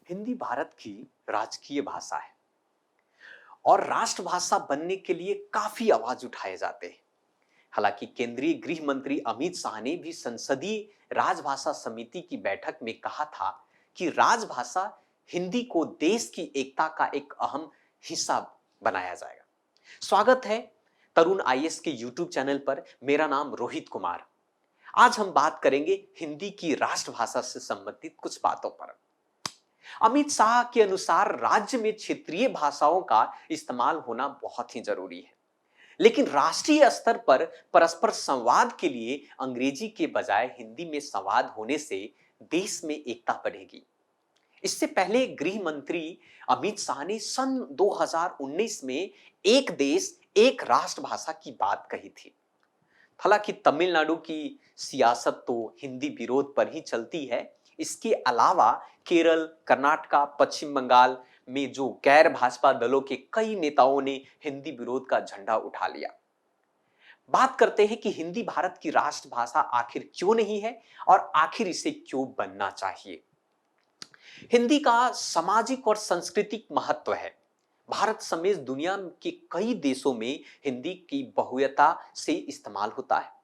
हिंदी भारत की राजकीय भाषा है और राष्ट्रभाषा बनने के लिए काफी आवाज उठाए जाते हैं। हालांकि केंद्रीय गृह मंत्री अमित शाह ने भी संसदीय राजभाषा समिति की बैठक में कहा था कि राजभाषा हिंदी को देश की एकता का एक अहम हिस्सा बनाया जाएगा। स्वागत है तरुण आईएएस के यूट्यूब चैनल पर। मेरा नाम रोहित कुमार। आज हम बात करेंगे हिंदी की राष्ट्रभाषा से संबंधित कुछ बातों पर। अमित शाह के अनुसार राज्य में क्षेत्रीय भाषाओं का इस्तेमाल होना बहुत ही जरूरी है, लेकिन राष्ट्रीय स्तर पर परस्पर संवाद के लिए अंग्रेजी के बजाय हिंदी में संवाद होने से देश में एकता बढ़ेगी। इससे पहले गृह मंत्री अमित शाह ने सन 2019 में एक देश एक राष्ट्रभाषा की बात कही थी। हालांकि तमिलनाडु की सियासत तो हिंदी विरोध पर ही चलती है। इसके अलावा केरल, कर्नाटका, पश्चिम बंगाल में जो गैर भाजपा दलों के कई नेताओं ने हिंदी विरोध का झंडा उठा लिया। बात करते हैं कि हिंदी भारत की राष्ट्रभाषा आखिर क्यों नहीं है और आखिर इसे क्यों बनना चाहिए। हिंदी का सामाजिक और सांस्कृतिक महत्व है। भारत समेत दुनिया के कई देशों में हिंदी की बहुलता से इस्तेमाल होता है।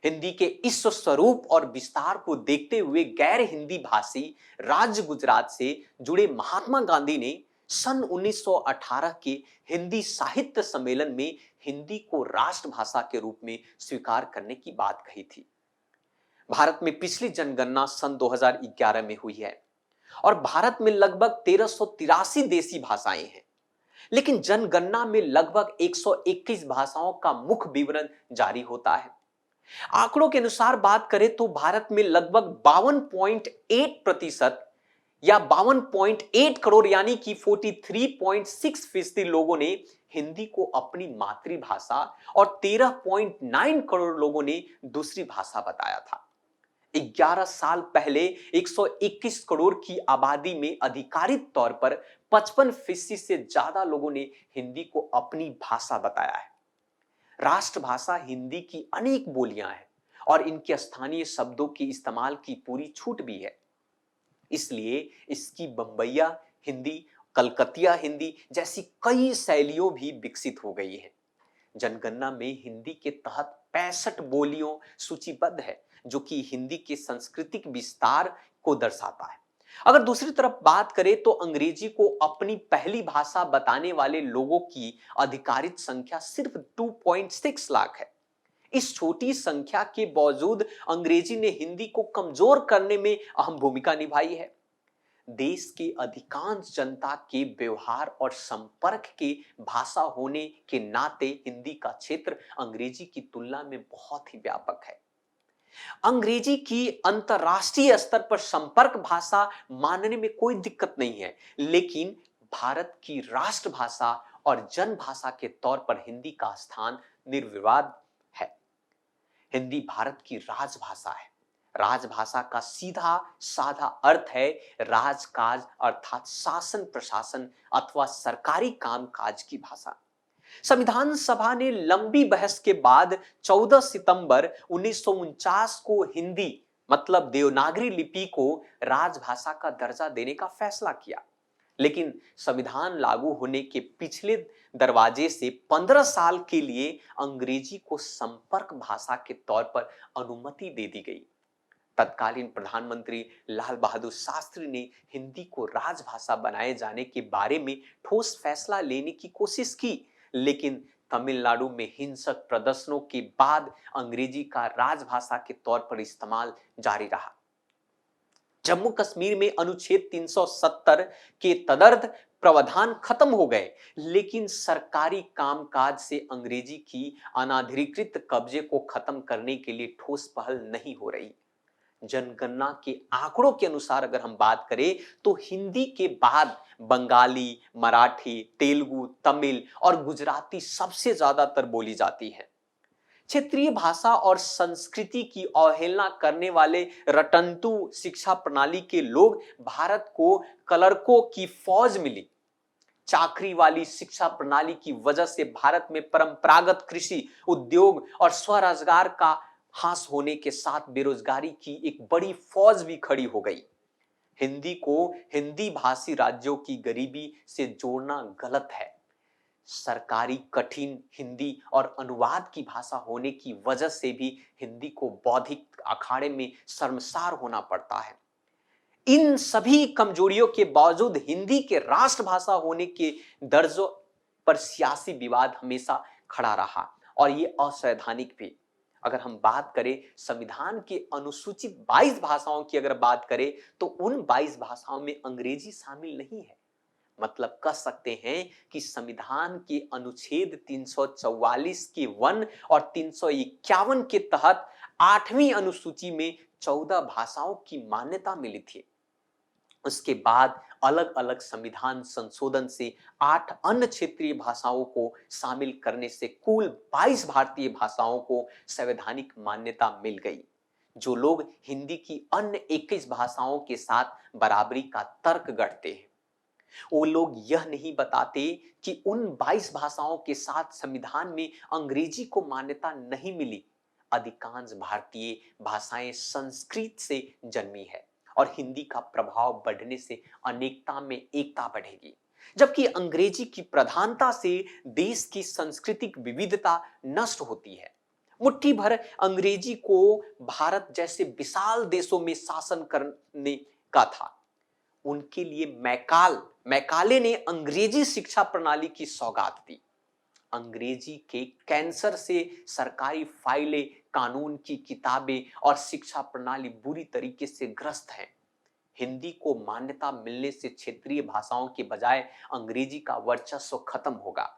हिंदी के इस स्वरूप और विस्तार को देखते हुए गैर हिंदी भाषी राज्य गुजरात से जुड़े महात्मा गांधी ने सन 1918 के हिंदी साहित्य सम्मेलन में हिंदी को राष्ट्रभाषा के रूप में स्वीकार करने की बात कही थी। भारत में पिछली जनगणना सन 2011 में हुई है और भारत में लगभग 1383 देसी भाषाएं हैं, लेकिन जनगणना में लगभग 121 भाषाओं का मुख्य विवरण जारी होता है। आंकड़ों के अनुसार बात करें तो भारत में लगभग 52.8% या 52.8 करोड़ यानी कि 43.6% लोगों ने हिंदी को अपनी मातृभाषा और 13.9 करोड़ लोगों ने दूसरी भाषा बताया था। 11 साल पहले 121 करोड़ की आबादी में आधिकारिक तौर पर 55% से ज्यादा लोगों ने हिंदी को अपनी भाषा बताया है। राष्ट्रभाषा हिंदी की अनेक बोलियां हैं और इनके स्थानीय शब्दों के इस्तेमाल की पूरी छूट भी है। इसलिए इसकी बम्बईया हिंदी, कलकतिया हिंदी जैसी कई शैलियों भी विकसित हो गई है। जनगणना में हिंदी के तहत 65 बोलियों सूचीबद्ध है, जो कि हिंदी के सांस्कृतिक विस्तार को दर्शाता है। अगर दूसरी तरफ बात करें तो अंग्रेजी को अपनी पहली भाषा बताने वाले लोगों की आधिकारिक संख्या सिर्फ 2.6 लाख है। इस छोटी संख्या के बावजूद अंग्रेजी ने हिंदी को कमजोर करने में अहम भूमिका निभाई है। देश के अधिकांश जनता के व्यवहार और संपर्क के भाषा होने के नाते हिंदी का क्षेत्र अंग्रेजी की तुलना में बहुत ही व्यापक है। अंग्रेजी की अंतरराष्ट्रीय स्तर पर संपर्क भाषा मानने में कोई दिक्कत नहीं है, लेकिन भारत की राष्ट्रभाषा और जनभाषा के तौर पर हिंदी का स्थान निर्विवाद है। हिंदी भारत की राजभाषा है। राजभाषा का सीधा साधा अर्थ है राजकाज, अर्थात शासन प्रशासन अथवा सरकारी कामकाज की भाषा। संविधान सभा ने लंबी बहस के बाद 14 सितंबर 1949 को हिंदी मतलब देवनागरी लिपि को राजभाषा का दर्जा देने का फैसला किया, लेकिन संविधान लागू होने के पिछले दरवाजे से 15 साल के लिए अंग्रेजी को संपर्क भाषा के तौर पर अनुमति दे दी गई। तत्कालीन प्रधानमंत्री लाल बहादुर शास्त्री ने हिंदी को राजभाषा बनाए जाने के बारे में ठोस फैसला लेने की कोशिश की, लेकिन तमिलनाडु में हिंसक प्रदर्शनों के बाद अंग्रेजी का राजभाषा के तौर पर इस्तेमाल जारी रहा। जम्मू कश्मीर में अनुच्छेद 370 के तदर्थ प्रावधान खत्म हो गए, लेकिन सरकारी कामकाज से अंग्रेजी की अनाधिकृत कब्जे को खत्म करने के लिए ठोस पहल नहीं हो रही। जनगणना के आंकड़ों के अनुसार अगर हम बात करें तो हिंदी के बाद बंगाली, मराठी, तेलुगु, तमिल और गुजराती सबसे ज्यादातर बोली जाती है। क्षेत्रीय भाषा और संस्कृति की अवहेलना करने वाले रटंतु शिक्षा प्रणाली के लोग भारत को क्लर्कों की फौज मिली। चाकरी वाली शिक्षा प्रणाली की वजह से भारत में परंपरागत कृषि, उद्योग और स्वरोजगार का हास होने के साथ बेरोजगारी की एक बड़ी फौज भी खड़ी हो गई। हिंदी को हिंदी भाषी राज्यों की गरीबी से जोड़ना गलत है। सरकारी कठिन हिंदी और अनुवाद की भाषा होने की वजह से भी हिंदी को बौद्धिक अखाड़े में शर्मसार होना पड़ता है। इन सभी कमजोरियों के बावजूद हिंदी के राष्ट्रभाषा होने के दर्जों पर सियासी विवाद हमेशा खड़ा रहा और ये असंवैधानिक भी। अगर हम बात करें संविधान के अनुसूचित 22 भाषाओं की, अगर बात करें तो उन 22 भाषाओं में अंग्रेजी शामिल नहीं है। मतलब कह सकते हैं कि संविधान के अनुच्छेद 344 के 1 और 351 के तहत 8वीं अनुसूची में 14 भाषाओं की मान्यता मिली थी। उसके बाद अलग अलग संविधान संशोधन से 8 अन्य क्षेत्रीय भाषाओं को शामिल करने से कुल 22 भारतीय भाषाओं को संवैधानिक मान्यता मिल गई। जो लोग हिंदी की अन्य 21 भाषाओं के साथ बराबरी का तर्क गढ़ते हैं, वो लोग यह नहीं बताते कि उन 22 भाषाओं के साथ संविधान में अंग्रेजी को मान्यता नहीं मिली। अधिकांश भारतीय भाषाएं संस्कृत से जन्मी है और हिंदी का प्रभाव बढ़ने से अनेकता में एकता बढ़ेगी, जबकि अंग्रेजी की प्रधानता से देश की सांस्कृतिक विविधता नष्ट होती है। मुट्ठी भर अंग्रेजी को भारत जैसे विशाल देशों में शासन करने का था। उनके लिए मैकाले ने अंग्रेजी शिक्षा प्रणाली की सौगात दी। अंग्रेजी के कैंसर से सरकारी फाइलें, कानून की किताबें और शिक्षा प्रणाली बुरी तरीके से ग्रस्त हैं। हिंदी को मान्यता मिलने से क्षेत्रीय भाषाओं के बजाय अंग्रेजी का वर्चस्व खत्म होगा।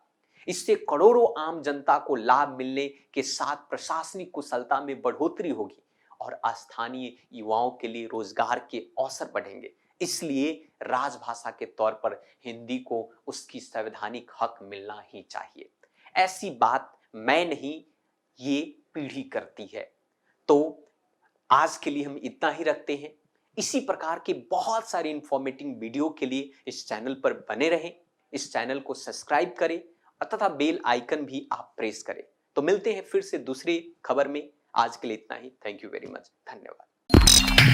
इससे करोड़ों आम जनता को लाभ मिलने के साथ प्रशासनिक कुशलता में बढ़ोतरी होगी और स्थानीय युवाओं के लिए रोजगार के अवसर बढ़ेंगे। इसलिए राजभाषा के तौर पर हिंदी को उसकी संवैधानिक हक मिलना ही चाहिए। ऐसी बात मैं नहीं, ये पीढ़ी करती है। तो आज के लिए हम इतना ही रखते हैं। इसी प्रकार के बहुत सारे इंफॉर्मेटिव वीडियो के लिए इस चैनल पर बने रहें। इस चैनल को सब्सक्राइब करें और तथा बेल आइकन भी आप प्रेस करें। तो मिलते हैं फिर से दूसरी खबर में। आज के लिए इतना ही। Thank you very much. धन्यवाद।